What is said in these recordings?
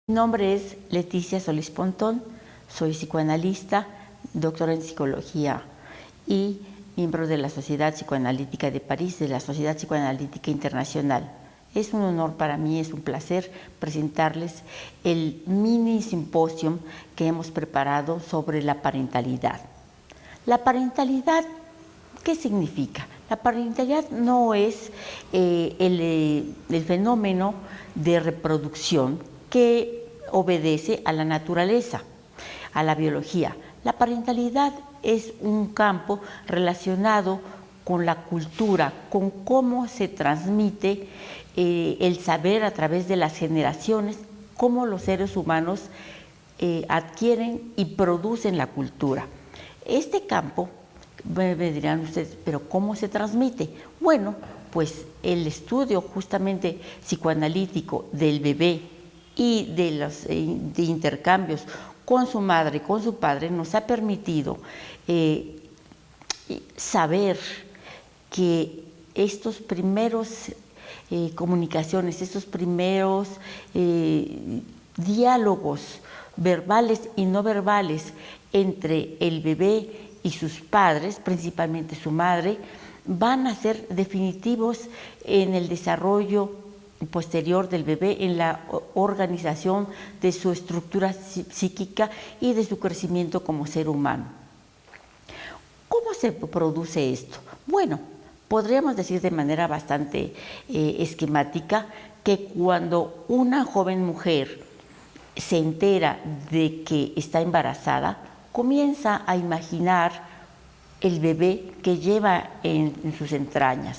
Mi nombre es Leticia Solís Pontón, soy psicoanalista, doctora en psicología y miembro de la Sociedad Psicoanalítica de París, de la Sociedad Psicoanalítica Internacional. Es un honor para mí, es un placer presentarles el mini simposio que hemos preparado sobre la parentalidad. La parentalidad, ¿qué significa? La parentalidad no es el fenómeno de reproducción que obedece a la naturaleza, a la biología. La parentalidad es un campo relacionado con la cultura, con cómo se transmite el saber a través de las generaciones, cómo los seres humanos adquieren y producen la cultura. Este campo, me dirán ustedes, ¿pero cómo se transmite? Bueno, pues el estudio justamente psicoanalítico del bebé y de los de intercambios con su madre, con su padre, nos ha permitido saber que estos primeros comunicaciones, estos primeros diálogos verbales y no verbales entre el bebé y sus padres, principalmente su madre, van a ser definitivos en el desarrollo posterior del bebé, en la organización de su estructura psíquica y de su crecimiento como ser humano. ¿Cómo se produce esto? Bueno, podríamos decir de manera bastante esquemática que cuando una joven mujer se entera de que está embarazada, comienza a imaginar el bebé que lleva en sus entrañas.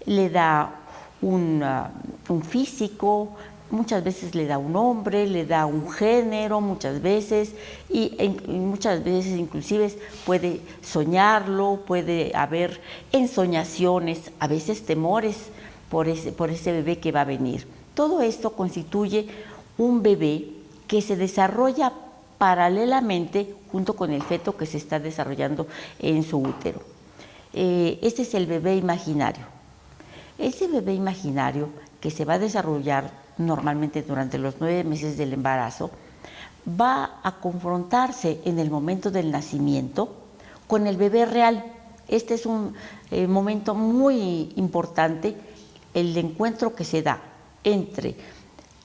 Le da un físico, muchas veces le da un nombre, le da un género, muchas veces, y muchas veces inclusive puede soñarlo, puede haber ensoñaciones, a veces temores por ese bebé que va a venir. Todo esto constituye un bebé que se desarrolla paralelamente junto con el feto que se está desarrollando en su útero. Este es el bebé imaginario. Ese bebé imaginario que se va a desarrollar normalmente durante los 9 meses del embarazo va a confrontarse en el momento del nacimiento con el bebé real. Este es un momento muy importante, el encuentro que se da entre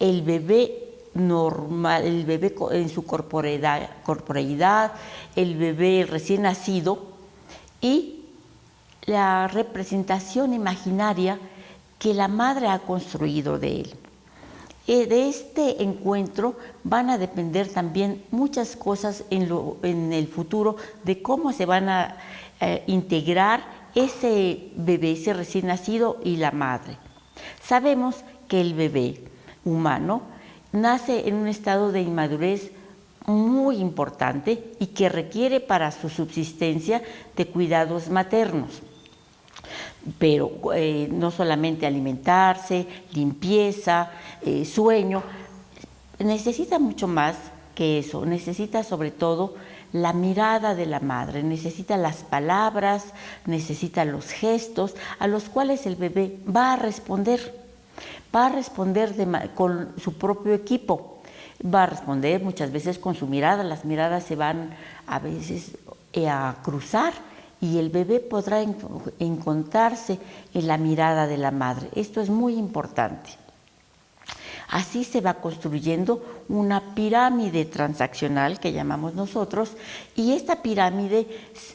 el bebé normal, el bebé en su corporeidad, el bebé recién nacido y la representación imaginaria que la madre ha construido de él. De este encuentro van a depender también muchas cosas en el futuro de cómo se van a integrar ese bebé, ese recién nacido y la madre. Sabemos que el bebé humano nace en un estado de inmadurez muy importante y que requiere para su subsistencia de cuidados maternos. Pero no solamente alimentarse, limpieza, sueño, necesita mucho más que eso, necesita sobre todo la mirada de la madre, necesita las palabras, necesita los gestos a los cuales el bebé va a responder con su propio equipo, va a responder muchas veces con su mirada, las miradas se van a veces a cruzar y el bebé podrá encontrarse en la mirada de la madre. Esto es muy importante. Así se va construyendo una pirámide transaccional que llamamos nosotros, y esta pirámide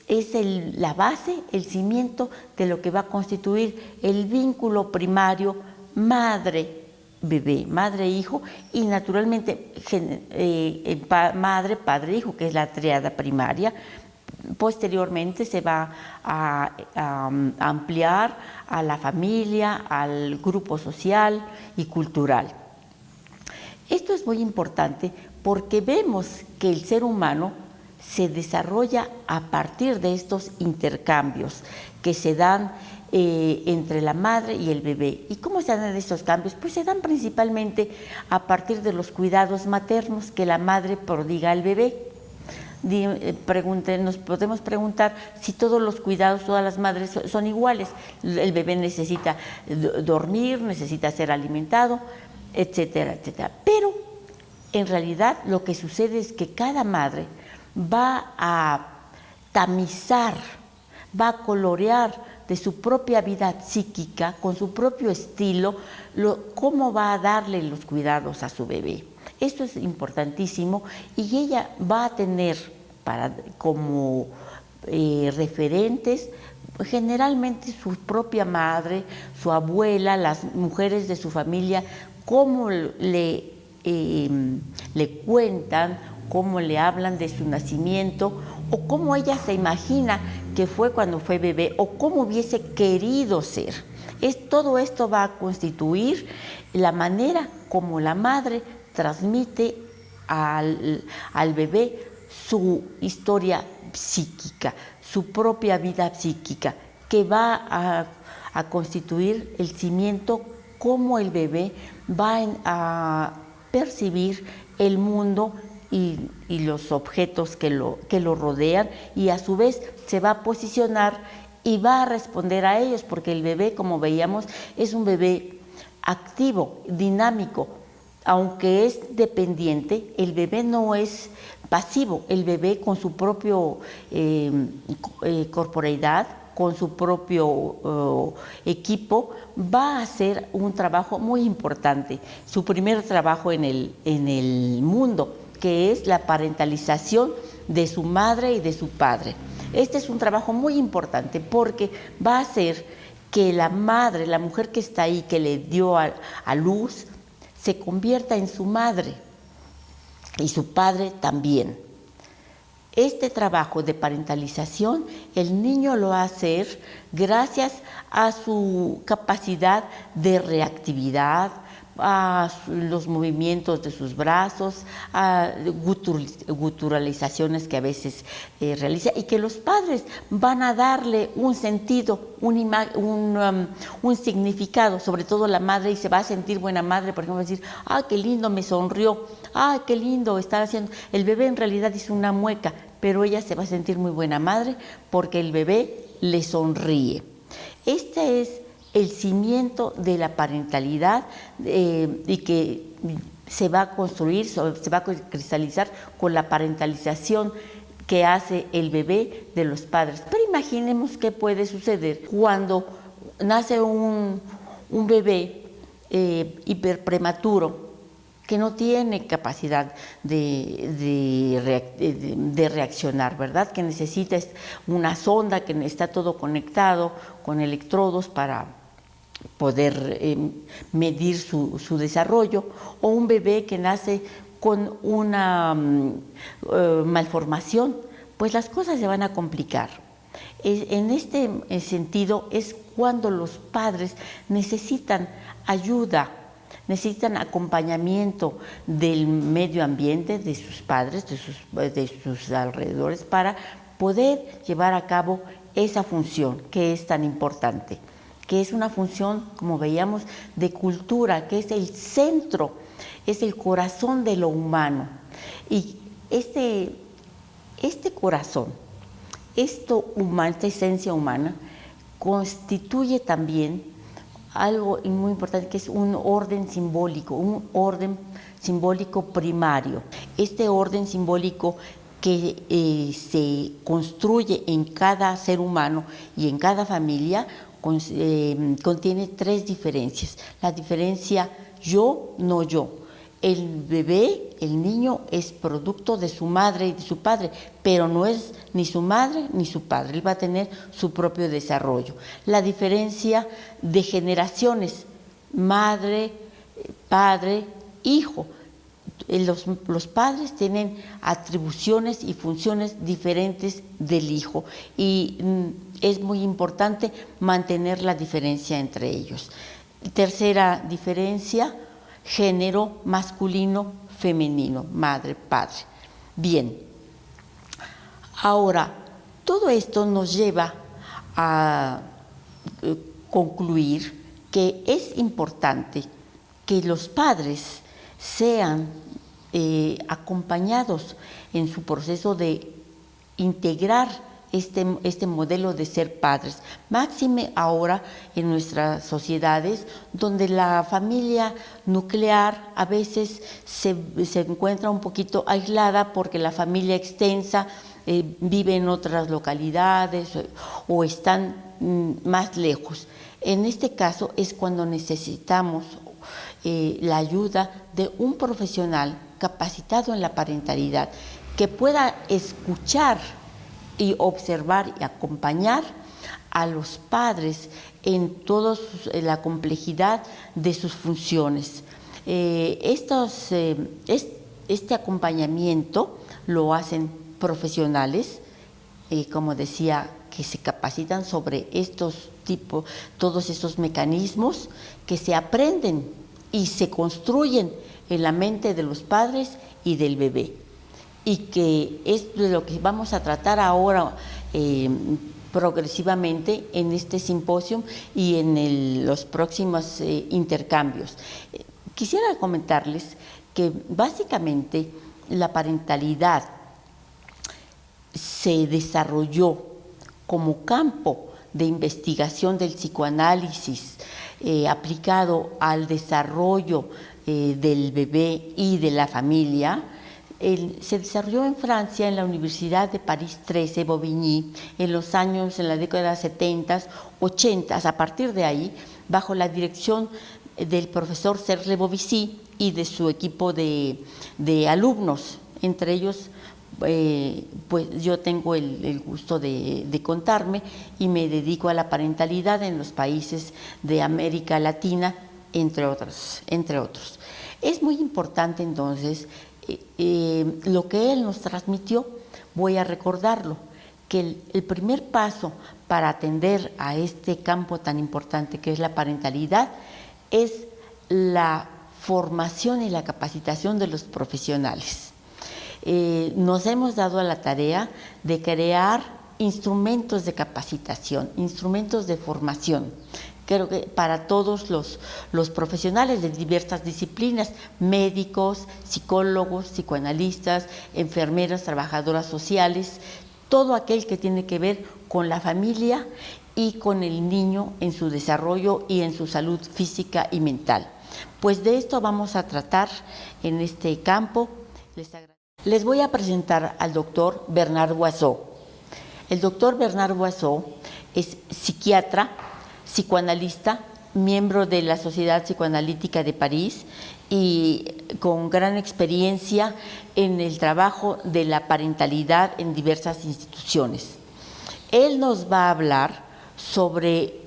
es la base, el cimiento de lo que va a constituir el vínculo primario madre-bebé, madre-hijo, y naturalmente madre-padre-hijo, que es la tríada primaria. Posteriormente se va a ampliar a la familia, al grupo social y cultural. Esto es muy importante porque vemos que el ser humano se desarrolla a partir de estos intercambios que se dan entre la madre y el bebé. ¿Y cómo se dan estos cambios? Pues se dan principalmente a partir de los cuidados maternos que la madre prodiga al bebé. Nos podemos preguntar si todos los cuidados, todas las madres son iguales. El bebé necesita dormir, necesita ser alimentado, etcétera, etcétera. Pero En realidad lo que sucede es que cada madre va a tamizar, va a colorear de su propia vida psíquica, con su propio estilo, cómo va a darle los cuidados a su bebé. Esto es importantísimo y ella va a tener como referentes generalmente su propia madre, su abuela, las mujeres de su familia, cómo le cuentan, cómo le hablan de su nacimiento o cómo ella se imagina que fue cuando fue bebé o cómo hubiese querido ser. Todo esto va a constituir la manera como la madre transmite al bebé su historia psíquica, su propia vida psíquica, que va a constituir el cimiento cómo el bebé va a percibir el mundo y los objetos que lo rodean, y a su vez se va a posicionar y va a responder a ellos, porque el bebé, como veíamos, es un bebé activo, dinámico. Aunque es dependiente, el bebé no es pasivo. El bebé con su propio corporeidad, con su propio equipo, va a hacer un trabajo muy importante. Su primer trabajo en el mundo, que es la parentalización de su madre y de su padre. Este es un trabajo muy importante porque va a hacer que la madre, la mujer que está ahí, que le dio a luz, se convierta en su madre y su padre también. Este trabajo de parentalización el niño lo va a hacer gracias a su capacidad de reactividad, a los movimientos de sus brazos, a guturalizaciones que a veces realiza, y que los padres van a darle un sentido, un significado, sobre todo la madre, y se va a sentir buena madre, por ejemplo, va a decir, ¡ah, qué lindo me sonrió! ¡Ah, qué lindo está haciendo! El bebé en realidad hizo una mueca, pero ella se va a sentir muy buena madre porque el bebé le sonríe. Este es el cimiento de la parentalidad y que se va a construir, se va a cristalizar con la parentalización que hace el bebé de los padres. Pero imaginemos qué puede suceder cuando nace un bebé hiperprematuro, que no tiene capacidad de reaccionar, ¿verdad? Que necesita una sonda, que está todo conectado con electrodos para poder medir su desarrollo, o un bebé que nace con una malformación, pues las cosas se van a complicar. En este sentido es cuando los padres necesitan ayuda, necesitan acompañamiento del medio ambiente, de sus padres, de sus alrededores, para poder llevar a cabo esa función que es tan importante, que es una función, como veíamos, de cultura, que es el centro, es el corazón de lo humano. Y este corazón, esta esencia humana, constituye también algo muy importante, que es un orden simbólico primario. Este orden simbólico que se construye en cada ser humano y en cada familia contiene tres diferencias. La diferencia yo, no yo. El bebé, el niño, es producto de su madre y de su padre, pero no es ni su madre ni su padre. Él va a tener su propio desarrollo. La diferencia de generaciones, madre, padre, hijo. Los padres tienen atribuciones y funciones diferentes del hijo, y es muy importante mantener la diferencia entre ellos. Tercera diferencia, género masculino, femenino, madre, padre. Bien, ahora, todo esto nos lleva a concluir que es importante que los padres sean acompañados en su proceso de integrar este modelo de ser padres. Máxime ahora en nuestras sociedades, donde la familia nuclear a veces se encuentra un poquito aislada porque la familia extensa vive en otras localidades o están más lejos. En este caso es cuando necesitamos la ayuda de un profesional capacitado en la parentalidad que pueda escuchar y observar y acompañar a los padres en toda la complejidad de sus funciones. Este acompañamiento lo hacen profesionales, como decía, que se capacitan sobre todos estos mecanismos que se aprenden y se construyen en la mente de los padres y del bebé. Y que es de lo que vamos a tratar ahora progresivamente en este simposio y en los próximos intercambios. Quisiera comentarles que básicamente la parentalidad se desarrolló como campo de investigación del psicoanálisis aplicado al desarrollo del bebé y de la familia. Se desarrolló en Francia, en la Universidad de París 13, Bobigny, en la década 70, 80, a partir de ahí, bajo la dirección del profesor Serge Bovici y de su equipo de alumnos, entre ellos pues yo tengo el gusto de contarme y me dedico a la parentalidad en los países de América Latina, entre otros. Es muy importante entonces lo que él nos transmitió. Voy a recordarlo, que el primer paso para atender a este campo tan importante que es la parentalidad es la formación y la capacitación de los profesionales. Nos hemos dado a la tarea de crear instrumentos de capacitación, instrumentos de formación. Creo que para todos los profesionales de diversas disciplinas, médicos, psicólogos, psicoanalistas, enfermeras, trabajadoras sociales, todo aquel que tiene que ver con la familia y con el niño en su desarrollo y en su salud física y mental. Pues de esto vamos a tratar en este campo. Les voy a presentar al doctor Bernard Boisseau. El doctor Bernard Boisseau es psiquiatra, psicoanalista, miembro de la Sociedad Psicoanalítica de París y con gran experiencia en el trabajo de la parentalidad en diversas instituciones. Él nos va a hablar sobre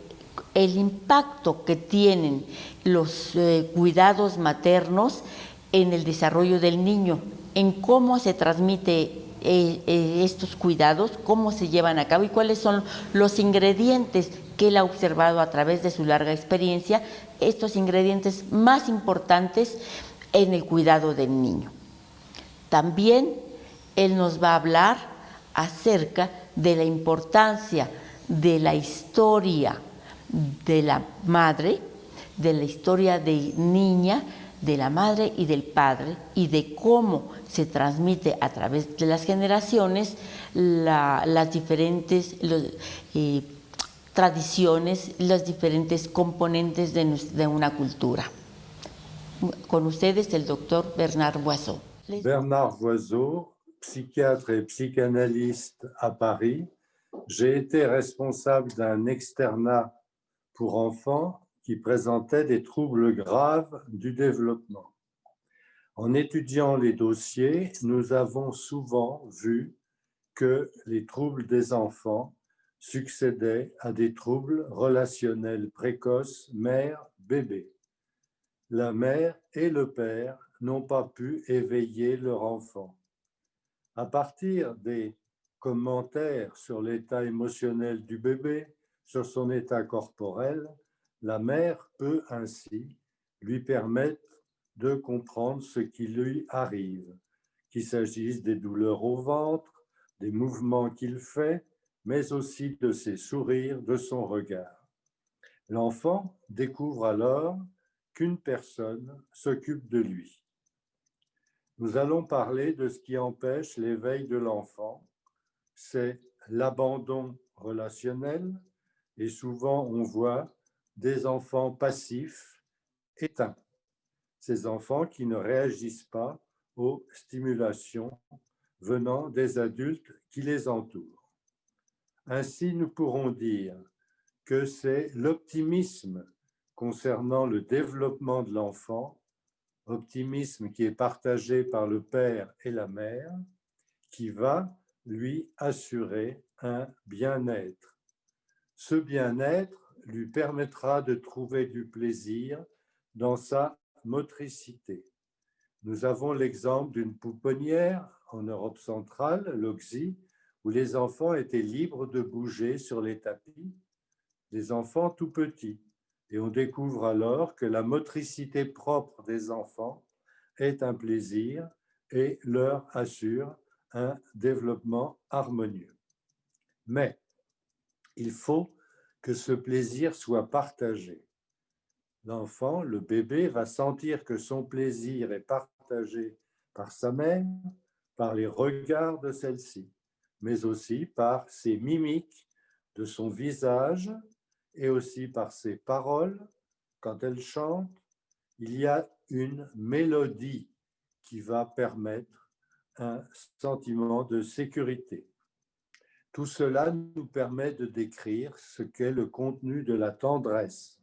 el impacto que tienen los cuidados maternos en el desarrollo del niño, en cómo se transmite estos cuidados, cómo se llevan a cabo y cuáles son los ingredientes que él ha observado a través de su larga experiencia, estos ingredientes más importantes en el cuidado del niño. También él nos va a hablar acerca de la importancia de la historia de la madre, de la historia de niña, de la madre y del padre, y de cómo se transmite a través de las generaciones las diferentes tradiciones, los diferentes componentes de una cultura. Con ustedes el doctor Bernard Boisseau. Bernard Boisseau, psychiatre et psychanalyste à Paris. J'ai été responsable d'un externat pour enfants qui présentait des troubles graves du développement. En étudiant les dossiers, nous avons souvent vu que les troubles des enfants succédaient à des troubles relationnels précoces mère-bébé. La mère et le père n'ont pas pu éveiller leur enfant. À partir des commentaires sur l'état émotionnel du bébé, sur son état corporel, la mère peut ainsi lui permettre de comprendre ce qui lui arrive, qu'il s'agisse des douleurs au ventre, des mouvements qu'il fait, mais aussi de ses sourires, de son regard. L'enfant découvre alors qu'une personne s'occupe de lui. Nous allons parler de ce qui empêche l'éveil de l'enfant. C'est l'abandon relationnel et souvent on voit des enfants passifs éteints, ces enfants qui ne réagissent pas aux stimulations venant des adultes qui les entourent. Ainsi, nous pourrons dire que c'est l'optimisme concernant le développement de l'enfant, optimisme qui est partagé par le père et la mère, qui va lui assurer un bien-être. Ce bien-être lui permettra de trouver du plaisir dans sa motricité. Nous avons l'exemple d'une pouponnière en Europe centrale, l'Oxy, où les enfants étaient libres de bouger sur les tapis, des enfants tout petits. Et on découvre alors que la motricité propre des enfants est un plaisir et leur assure un développement harmonieux. Mais il faut que ce plaisir soit partagé. L'enfant, le bébé, va sentir que son plaisir est partagé par sa mère, par les regards de celle-ci, mais aussi par ses mimiques de son visage et aussi par ses paroles. Quand elle chante, il y a une mélodie qui va permettre un sentiment de sécurité. Tout cela nous permet de décrire ce qu'est le contenu de la tendresse.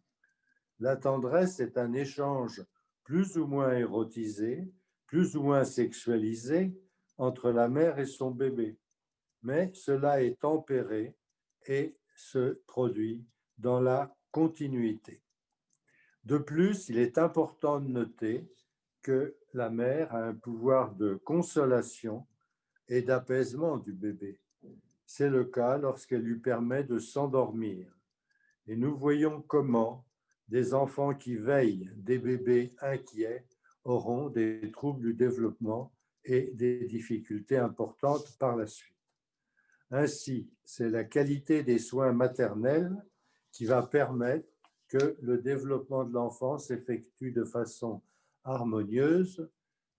La tendresse est un échange plus ou moins érotisé, plus ou moins sexualisé entre la mère et son bébé. Mais cela est tempéré et se produit dans la continuité. De plus, il est important de noter que la mère a un pouvoir de consolation et d'apaisement du bébé. C'est le cas lorsqu'elle lui permet de s'endormir. Et nous voyons comment des enfants qui veillent, des bébés inquiets, auront des troubles du développement et des difficultés importantes par la suite. Ainsi, c'est la qualité des soins maternels qui va permettre que le développement de l'enfant s'effectue de façon harmonieuse.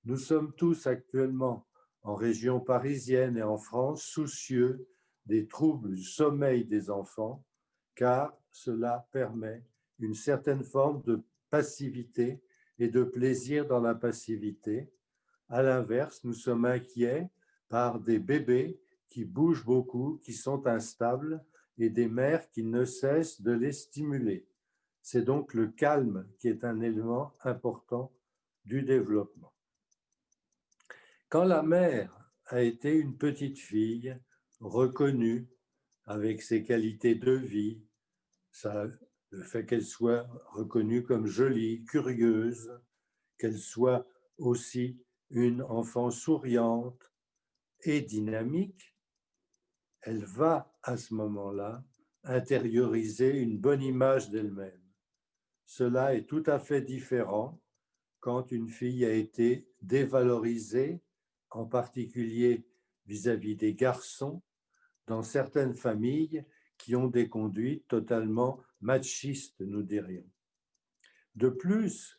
Nous sommes tous actuellement en région parisienne et en France soucieux des troubles du sommeil des enfants, car cela permet une certaine forme de passivité et de plaisir dans la passivité. À l'inverse, nous sommes inquiets par des bébés qui bougent beaucoup, qui sont instables, et des mères qui ne cessent de les stimuler. C'est donc le calme qui est un élément important du développement. Quand la mère a été une petite fille reconnue avec ses qualités de vie, le fait qu'elle soit reconnue comme jolie, curieuse, qu'elle soit aussi une enfant souriante et dynamique, elle va à ce moment-là intérioriser une bonne image d'elle-même. Cela est tout à fait différent quand une fille a été dévalorisée, en particulier vis-à-vis des garçons, dans certaines familles qui ont des conduites totalement machistes, nous dirions. De plus,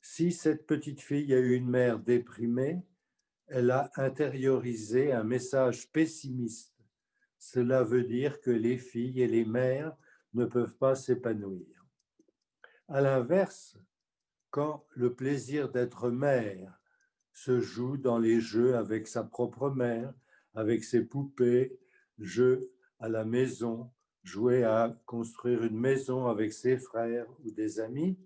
si cette petite fille a eu une mère déprimée, elle a intériorisé un message pessimiste. Cela veut dire que les filles et les mères ne peuvent pas s'épanouir. À l'inverse, quand le plaisir d'être mère se joue dans les jeux avec sa propre mère, avec ses poupées, jeux à la maison, jouer à construire une maison avec ses frères ou des amis,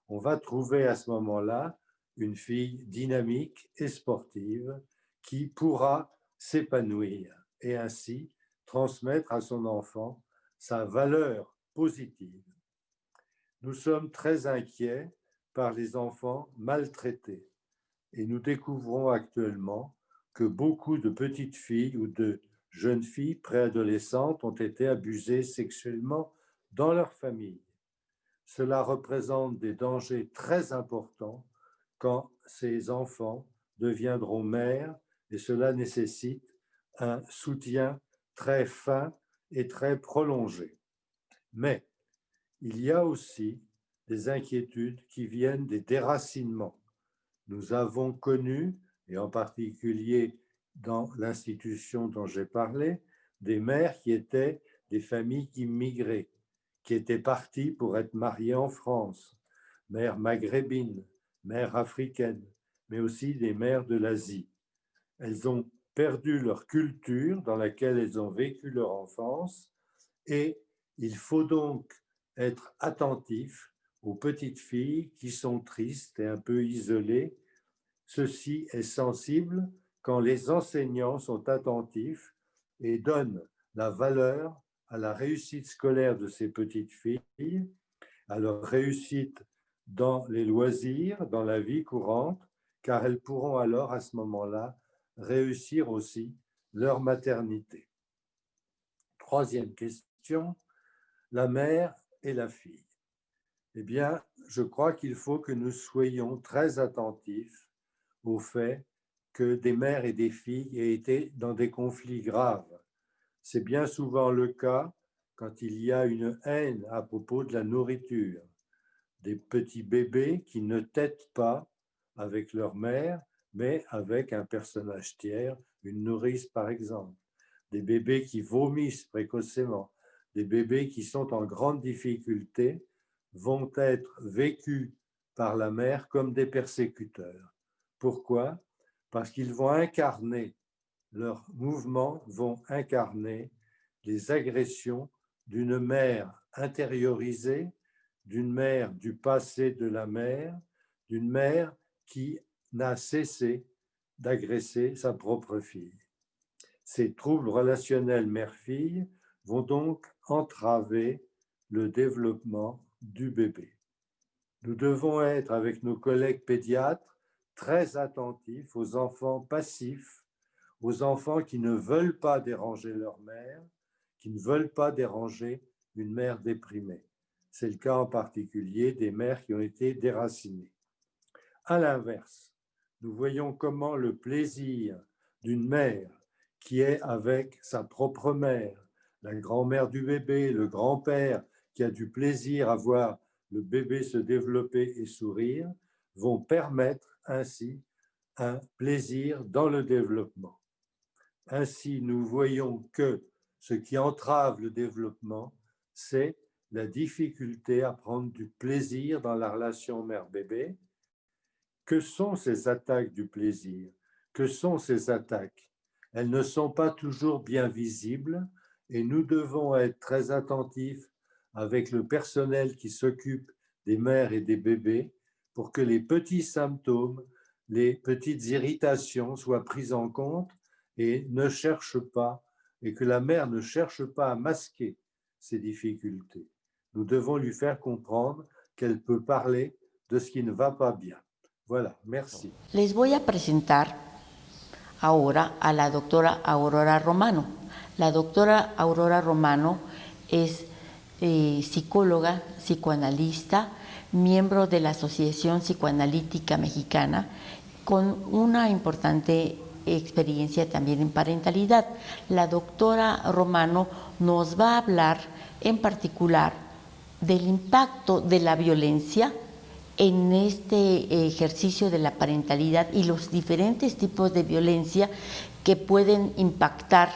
on va trouver à ce moment-là une fille dynamique et sportive qui pourra s'épanouir et ainsi transmettre à son enfant sa valeur positive. Nous sommes très inquiets par les enfants maltraités et nous découvrons actuellement que beaucoup de petites filles ou de jeunes filles préadolescentes ont été abusées sexuellement dans leur famille. Cela représente des dangers très importants quand ces enfants deviendront mères et cela nécessite un soutien très fin et très prolongé. Mais il y a aussi des inquiétudes qui viennent des déracinements. Nous avons connu, et en particulier dans l'institution dont j'ai parlé, des mères qui étaient des familles qui migraient, qui étaient parties pour être mariées en France, mères maghrébines, mères africaines, mais aussi des mères de l'Asie. Elles ont perdu leur culture dans laquelle elles ont vécu leur enfance et il faut donc être attentif aux petites filles qui sont tristes et un peu isolées. Ceci est sensible quand les enseignants sont attentifs et donnent la valeur à la réussite scolaire de ces petites filles, à leur réussite dans les loisirs, dans la vie courante, car elles pourront alors à ce moment-là réussir aussi leur maternité. Troisième question, la mère et la fille. Eh bien, je crois qu'il faut que nous soyons très attentifs au fait que des mères et des filles aient été dans des conflits graves. C'est bien souvent le cas quand il y a une haine à propos de la nourriture. Des petits bébés qui ne têtent pas avec leur mère, mais avec un personnage tiers, une nourrice par exemple. Des bébés qui vomissent précocement, des bébés qui sont en grande difficulté vont être vécus par la mère comme des persécuteurs. Pourquoi? Parce qu'ils vont incarner, leurs mouvements vont incarner les agressions d'une mère intériorisée, d'une mère du passé de la mère, d'une mère qui n'a cessé d'agresser sa propre fille. Ces troubles relationnels mère-fille vont donc entraver le développement du bébé. Nous devons être, avec nos collègues pédiatres, très attentifs aux enfants passifs, aux enfants qui ne veulent pas déranger leur mère, qui ne veulent pas déranger une mère déprimée. C'est le cas en particulier des mères qui ont été déracinées. À l'inverse, nous voyons comment le plaisir d'une mère qui est avec sa propre mère, la grand-mère du bébé, le grand-père qui a du plaisir à voir le bébé se développer et sourire, vont permettre ainsi un plaisir dans le développement. Ainsi, nous voyons que ce qui entrave le développement, c'est la difficulté à prendre du plaisir dans la relation mère-bébé. Que sont ces attaques du plaisir? Que sont ces attaques? Elles ne sont pas toujours bien visibles et nous devons être très attentifs avec le personnel qui s'occupe des mères et des bébés pour que les petits symptômes, les petites irritations soient prises en compte et ne cherchent pas, et que la mère ne cherche pas à masquer ces difficultés. Nous devons lui faire comprendre qu'elle peut parler de ce qui ne va pas bien. Voilà, merci. Les voy a presentar ahora a la doctora Aurora Romano. La doctora Aurora Romano es psicóloga, psicoanalista, miembro de la Asociación Psicoanalítica Mexicana, con una importante experiencia también en parentalidad. La doctora Romano nos va a hablar en particular del impacto de la violencia en este ejercicio de la parentalidad y los diferentes tipos de violencia que pueden impactar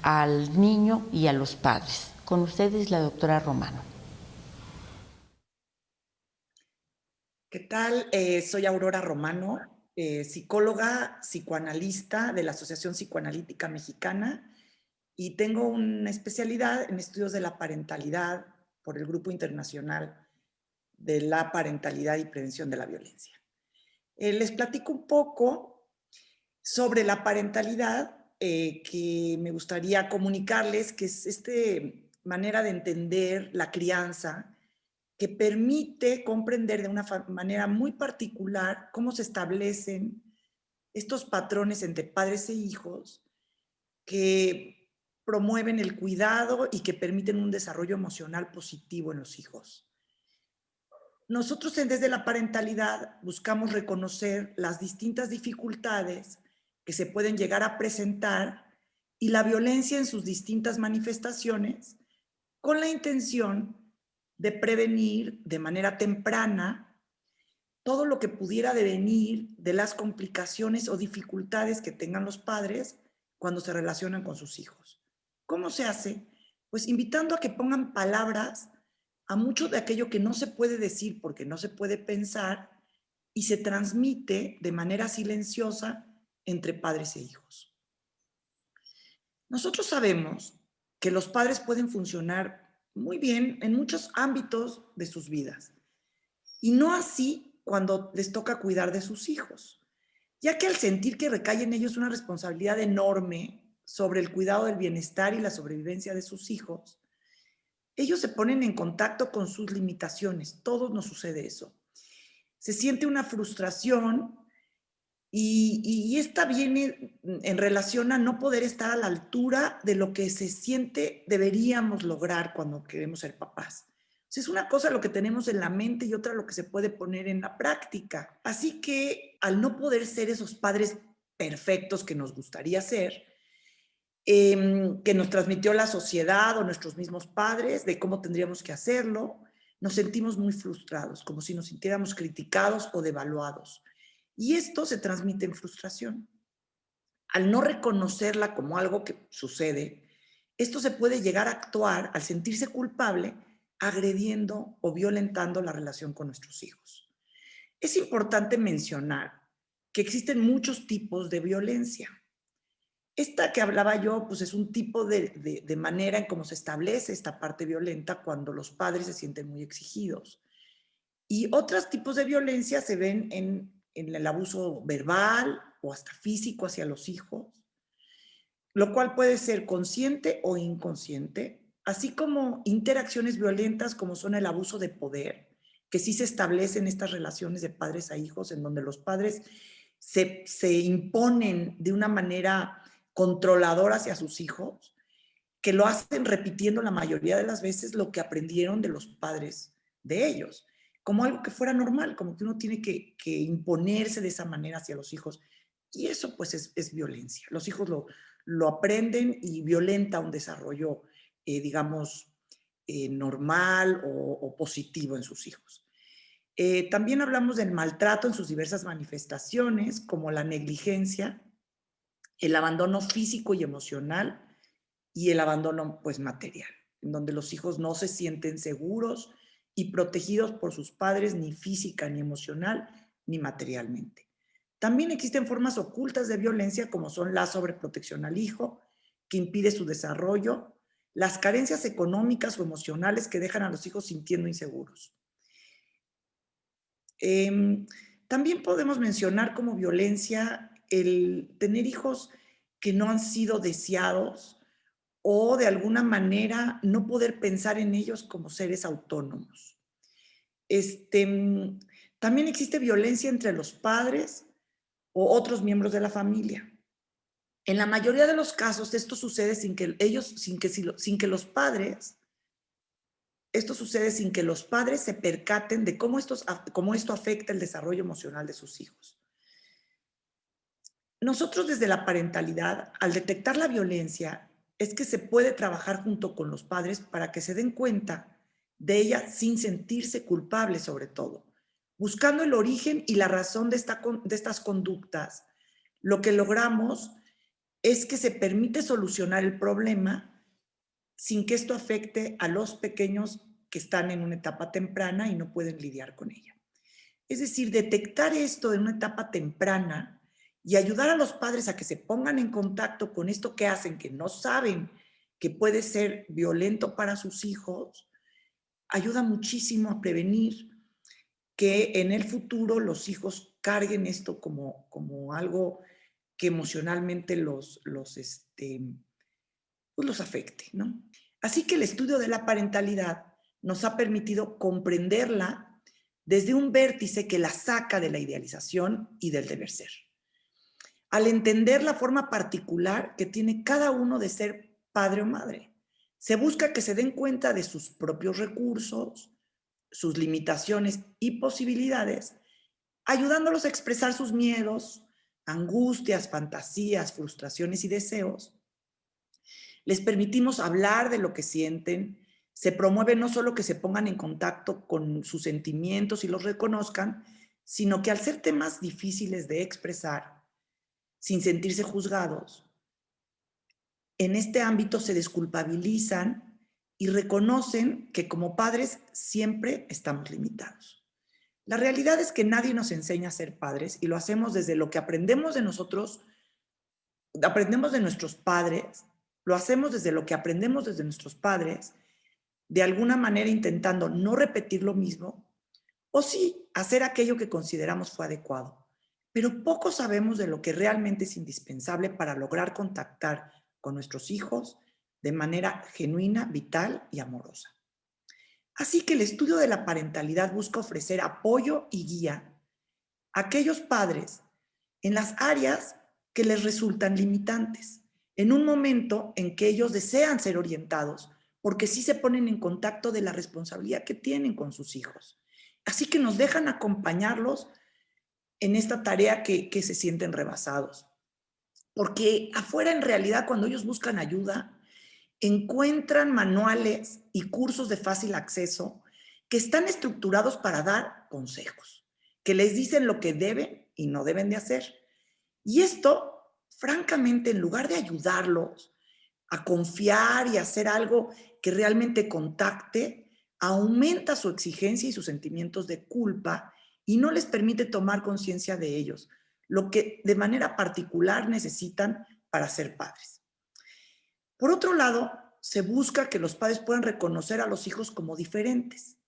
al niño y a los padres. Con ustedes, la doctora Romano. ¿Qué tal? Soy Aurora Romano, psicóloga, psicoanalista de la Asociación Psicoanalítica Mexicana y tengo una especialidad en estudios de la parentalidad por el Grupo Internacional de la Parentalidad y Prevención de la Violencia. Les platico un poco sobre la parentalidad que me gustaría comunicarles, que es esta manera de entender la crianza que permite comprender de una manera muy particular cómo se establecen estos patrones entre padres e hijos que promueven el cuidado y que permiten un desarrollo emocional positivo en los hijos. Nosotros desde la parentalidad buscamos reconocer las distintas dificultades que se pueden llegar a presentar y la violencia en sus distintas manifestaciones con la intención de prevenir de manera temprana todo lo que pudiera devenir de las complicaciones o dificultades que tengan los padres cuando se relacionan con sus hijos. ¿Cómo se hace? Pues invitando a que pongan palabras a mucho de aquello que no se puede decir porque no se puede pensar y se transmite de manera silenciosa entre padres e hijos. Nosotros sabemos que los padres pueden funcionar muy bien en muchos ámbitos de sus vidas y no así cuando les toca cuidar de sus hijos, ya que al sentir que recae en ellos una responsabilidad enorme sobre el cuidado del bienestar y la sobrevivencia de sus hijos, ellos se ponen en contacto con sus limitaciones. Todos nos sucede eso. Se siente una frustración y esta viene en relación a no poder estar a la altura de lo que se siente deberíamos lograr cuando queremos ser papás. O sea, es una cosa lo que tenemos en la mente y otra lo que se puede poner en la práctica. Así que al no poder ser esos padres perfectos que nos gustaría ser, que nos transmitió la sociedad o nuestros mismos padres de cómo tendríamos que hacerlo, nos sentimos muy frustrados, como si nos sintiéramos criticados o devaluados. Y esto se transmite en frustración. Al no reconocerla como algo que sucede, esto se puede llegar a actuar al sentirse culpable, agrediendo o violentando la relación con nuestros hijos. Es importante mencionar que existen muchos tipos de violencia. Esta que hablaba yo, pues es un tipo de manera en cómo se establece esta parte violenta cuando los padres se sienten muy exigidos. Y otros tipos de violencia se ven en el abuso verbal o hasta físico hacia los hijos, lo cual puede ser consciente o inconsciente, así como interacciones violentas como son el abuso de poder, que sí se establecen estas relaciones de padres a hijos, en donde los padres se imponen de una manera controladora hacia sus hijos, que lo hacen repitiendo la mayoría de las veces lo que aprendieron de los padres de ellos, como algo que fuera normal, como que uno tiene que imponerse de esa manera hacia los hijos. Y eso pues es violencia. Los hijos lo aprenden y violenta un desarrollo, digamos, normal o positivo en sus hijos. También hablamos del maltrato en sus diversas manifestaciones, como la negligencia, el abandono físico y emocional y el abandono pues material, en donde los hijos no se sienten seguros y protegidos por sus padres ni física, ni emocional, ni materialmente. También existen formas ocultas de violencia como son la sobreprotección al hijo, que impide su desarrollo, las carencias económicas o emocionales que dejan a los hijos sintiendo inseguros. También podemos mencionar como violencia el tener hijos que no han sido deseados o de alguna manera no poder pensar en ellos como seres autónomos. También existe violencia entre los padres o otros miembros de la familia. En la mayoría de los casos esto sucede sin que los padres se percaten de cómo esto afecta el desarrollo emocional de sus hijos. Nosotros desde la parentalidad, al detectar la violencia, es que se puede trabajar junto con los padres para que se den cuenta de ella sin sentirse culpables sobre todo. Buscando el origen y la razón de estas conductas, lo que logramos es que se permite solucionar el problema sin que esto afecte a los pequeños que están en una etapa temprana y no pueden lidiar con ella. Es decir, detectar esto en una etapa temprana y ayudar a los padres a que se pongan en contacto con esto que hacen, que no saben que puede ser violento para sus hijos, ayuda muchísimo a prevenir que en el futuro los hijos carguen esto como algo que emocionalmente los afecte, ¿no? Así que el estudio de la parentalidad nos ha permitido comprenderla desde un vértice que la saca de la idealización y del deber ser. Al entender la forma particular que tiene cada uno de ser padre o madre, se busca que se den cuenta de sus propios recursos, sus limitaciones y posibilidades, ayudándolos a expresar sus miedos, angustias, fantasías, frustraciones y deseos. Les permitimos hablar de lo que sienten, se promueve no solo que se pongan en contacto con sus sentimientos y los reconozcan, sino que al ser temas difíciles de expresar, sin sentirse juzgados, en este ámbito se desculpabilizan y reconocen que como padres siempre estamos limitados. La realidad es que nadie nos enseña a ser padres y lo hacemos desde lo que aprendemos de nosotros, aprendemos de nuestros padres, lo hacemos desde lo que aprendemos desde nuestros padres, de alguna manera intentando no repetir lo mismo, o sí hacer aquello que consideramos fue adecuado. Pero poco sabemos de lo que realmente es indispensable para lograr contactar con nuestros hijos de manera genuina, vital y amorosa. Así que el estudio de la parentalidad busca ofrecer apoyo y guía a aquellos padres en las áreas que les resultan limitantes, en un momento en que ellos desean ser orientados, porque sí se ponen en contacto de la responsabilidad que tienen con sus hijos. Así que nos dejan acompañarlos en esta tarea que se sienten rebasados. Porque afuera, en realidad, cuando ellos buscan ayuda, encuentran manuales y cursos de fácil acceso que están estructurados para dar consejos, que les dicen lo que deben y no deben de hacer. Y esto, francamente, en lugar de ayudarlos a confiar y hacer algo que realmente contacte, aumenta su exigencia y sus sentimientos de culpa y no les permite tomar conciencia de ellos, lo que de manera particular necesitan para ser padres. Por otro lado, se busca que los padres puedan reconocer a los hijos como diferentes.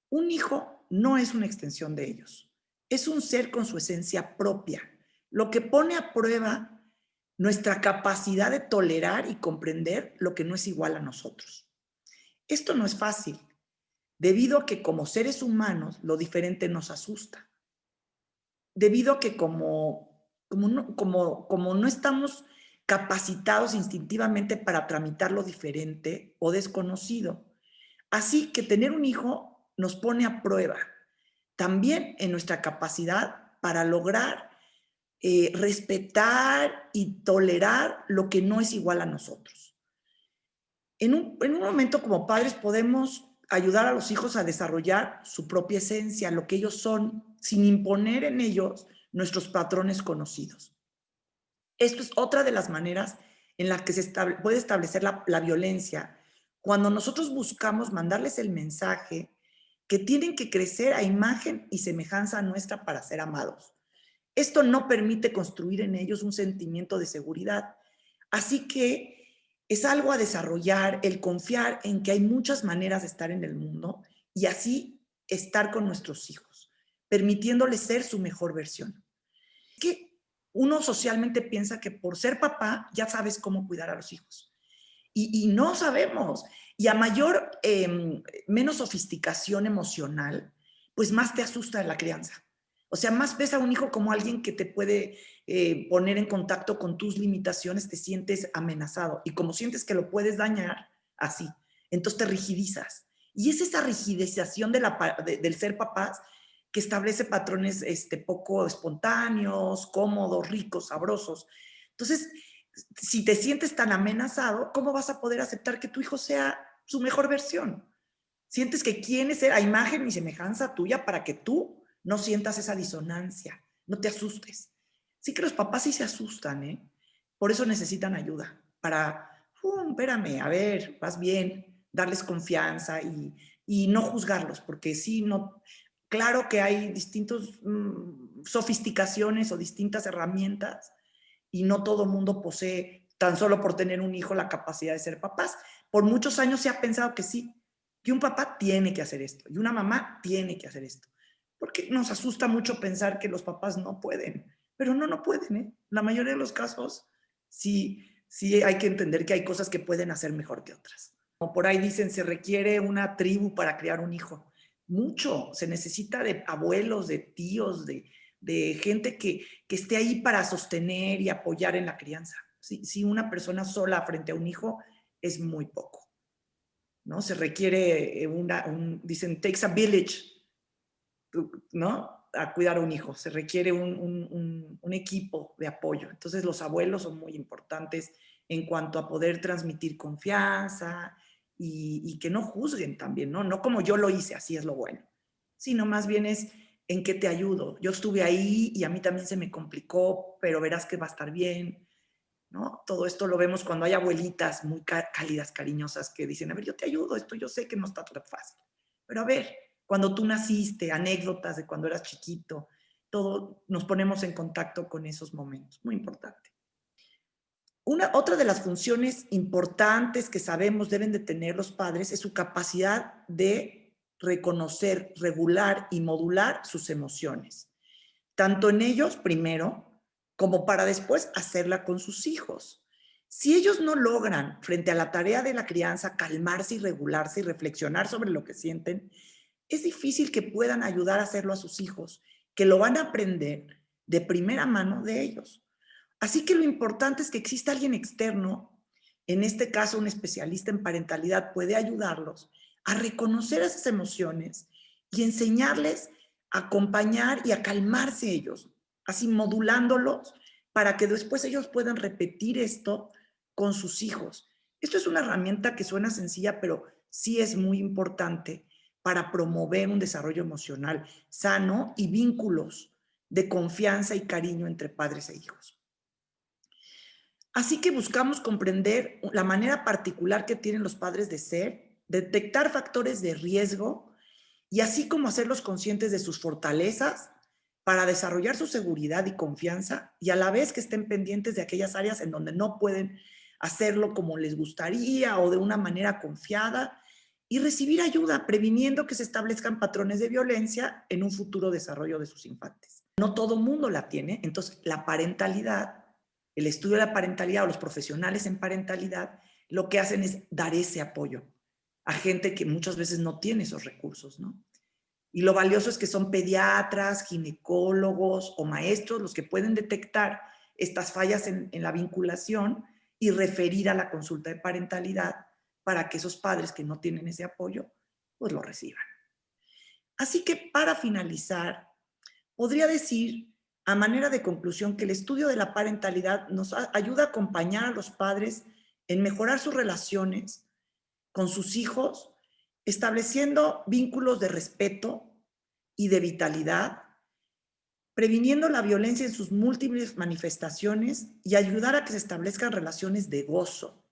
Un hijo no es una extensión de ellos, es un ser con su esencia propia, lo que pone a prueba nuestra capacidad de tolerar y comprender lo que no es igual a nosotros. Esto no es fácil, debido a que como seres humanos lo diferente nos asusta, debido a que como no estamos capacitados instintivamente para tramitar lo diferente o desconocido. Así que tener un hijo nos pone a prueba también en nuestra capacidad para lograr respetar y tolerar lo que no es igual a nosotros. En un momento como padres podemos ayudar a los hijos a desarrollar su propia esencia, lo que ellos son, sin imponer en ellos nuestros patrones conocidos. Esto es otra de las maneras en las que puede establecer la violencia, cuando nosotros buscamos mandarles el mensaje que tienen que crecer a imagen y semejanza nuestra para ser amados. Esto no permite construir en ellos un sentimiento de seguridad. Así que es algo a desarrollar, el confiar en que hay muchas maneras de estar en el mundo y así estar con nuestros hijos, permitiéndoles ser su mejor versión. Es que uno socialmente piensa que por ser papá ya sabes cómo cuidar a los hijos. Y no sabemos. Y a menos sofisticación emocional, pues más te asusta la crianza. O sea, más ves a un hijo como alguien que te puede poner en contacto con tus limitaciones, te sientes amenazado. Y como sientes que lo puedes dañar, así. Entonces te rigidizas. Y es esa rigidización del ser papás que establece patrones poco espontáneos, cómodos, ricos, sabrosos. Entonces, si te sientes tan amenazado, ¿cómo vas a poder aceptar que tu hijo sea su mejor versión? Sientes que quiere ser a imagen y semejanza tuya para que tú no sientas esa disonancia, no te asustes. Sí que los papás sí se asustan, ¿eh? Por eso necesitan ayuda, para, espérame, a ver, vas bien, darles confianza y no juzgarlos, porque sí, no, claro que hay distintas sofisticaciones o distintas herramientas y no todo mundo posee, tan solo por tener un hijo, la capacidad de ser papás. Por muchos años se ha pensado que sí, que un papá tiene que hacer esto y una mamá tiene que hacer esto. Porque nos asusta mucho pensar que los papás no pueden, pero no pueden, ¿eh? La mayoría de los casos sí hay que entender que hay cosas que pueden hacer mejor que otras. Como por ahí dicen, se requiere una tribu para criar un hijo. Mucho, se necesita de abuelos, de tíos, de gente que esté ahí para sostener y apoyar en la crianza. Si una persona sola frente a un hijo es muy poco, ¿no? Se requiere dicen, takes a village, ¿no? A cuidar a un hijo. Se requiere un equipo de apoyo. Entonces los abuelos son muy importantes en cuanto a poder transmitir confianza y que no juzguen también, ¿no? No como yo lo hice, así es lo bueno, sino más bien es en qué te ayudo. Yo estuve ahí y a mí también se me complicó, pero verás que va a estar bien. ¿no? Todo esto lo vemos cuando hay abuelitas muy cálidas, cariñosas, que dicen, a ver, yo te ayudo, esto yo sé que no está tan fácil. Pero a ver, cuando tú naciste, anécdotas de cuando eras chiquito, todo nos ponemos en contacto con esos momentos. Muy importante. Otra de las funciones importantes que sabemos deben de tener los padres es su capacidad de reconocer, regular y modular sus emociones, tanto en ellos primero como para después hacerla con sus hijos. Si ellos no logran, frente a la tarea de la crianza, calmarse y regularse y reflexionar sobre lo que sienten, es difícil que puedan ayudar a hacerlo a sus hijos, que lo van a aprender de primera mano de ellos. Así que lo importante es que exista alguien externo, en este caso un especialista en parentalidad puede ayudarlos a reconocer esas emociones y enseñarles a acompañar y a calmarse ellos, así modulándolos para que después ellos puedan repetir esto con sus hijos. Esto es una herramienta que suena sencilla, pero sí es muy importante para promover un desarrollo emocional sano y vínculos de confianza y cariño entre padres e hijos. Así que buscamos comprender la manera particular que tienen los padres de ser, detectar factores de riesgo y así como hacerlos conscientes de sus fortalezas para desarrollar su seguridad y confianza y a la vez que estén pendientes de aquellas áreas en donde no pueden hacerlo como les gustaría o de una manera confiada y recibir ayuda previniendo que se establezcan patrones de violencia en un futuro desarrollo de sus infantes. No todo mundo la tiene, entonces la parentalidad, el estudio de la parentalidad o los profesionales en parentalidad lo que hacen es dar ese apoyo a gente que muchas veces no tiene esos recursos, ¿no? Y lo valioso es que son pediatras, ginecólogos o maestros los que pueden detectar estas fallas en la vinculación y referir a la consulta de parentalidad para que esos padres que no tienen ese apoyo, pues lo reciban. Así que para finalizar, podría decir a manera de conclusión que el estudio de la parentalidad nos ayuda a acompañar a los padres en mejorar sus relaciones con sus hijos, estableciendo vínculos de respeto y de vitalidad, previniendo la violencia en sus múltiples manifestaciones y ayudar a que se establezcan relaciones de gozo.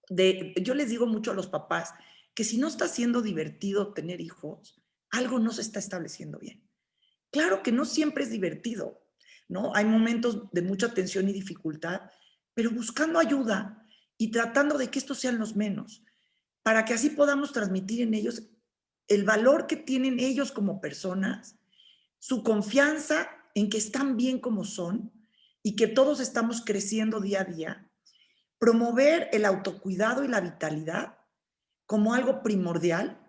Yo les digo mucho a los papás que si no está siendo divertido tener hijos, algo no se está estableciendo bien. Claro que no siempre es divertido, ¿no? Hay momentos de mucha tensión y dificultad, pero buscando ayuda y tratando de que estos sean los menos, para que así podamos transmitir en ellos el valor que tienen ellos como personas, su confianza en que están bien como son y que todos estamos creciendo día a día, promover el autocuidado y la vitalidad como algo primordial,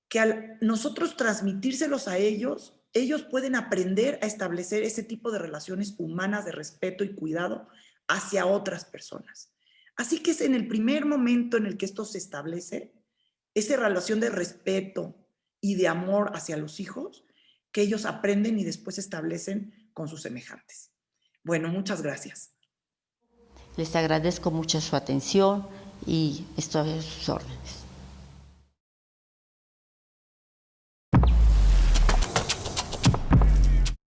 que al nosotros transmitírselos a ellos, ellos pueden aprender a establecer ese tipo de relaciones humanas de respeto y cuidado hacia otras personas. Así que es en el primer momento en el que esto se establece, esa relación de respeto y de amor hacia los hijos, que ellos aprenden y después establecen con sus semejantes. Bueno, muchas gracias. Les agradezco mucho su atención y estoy a sus órdenes.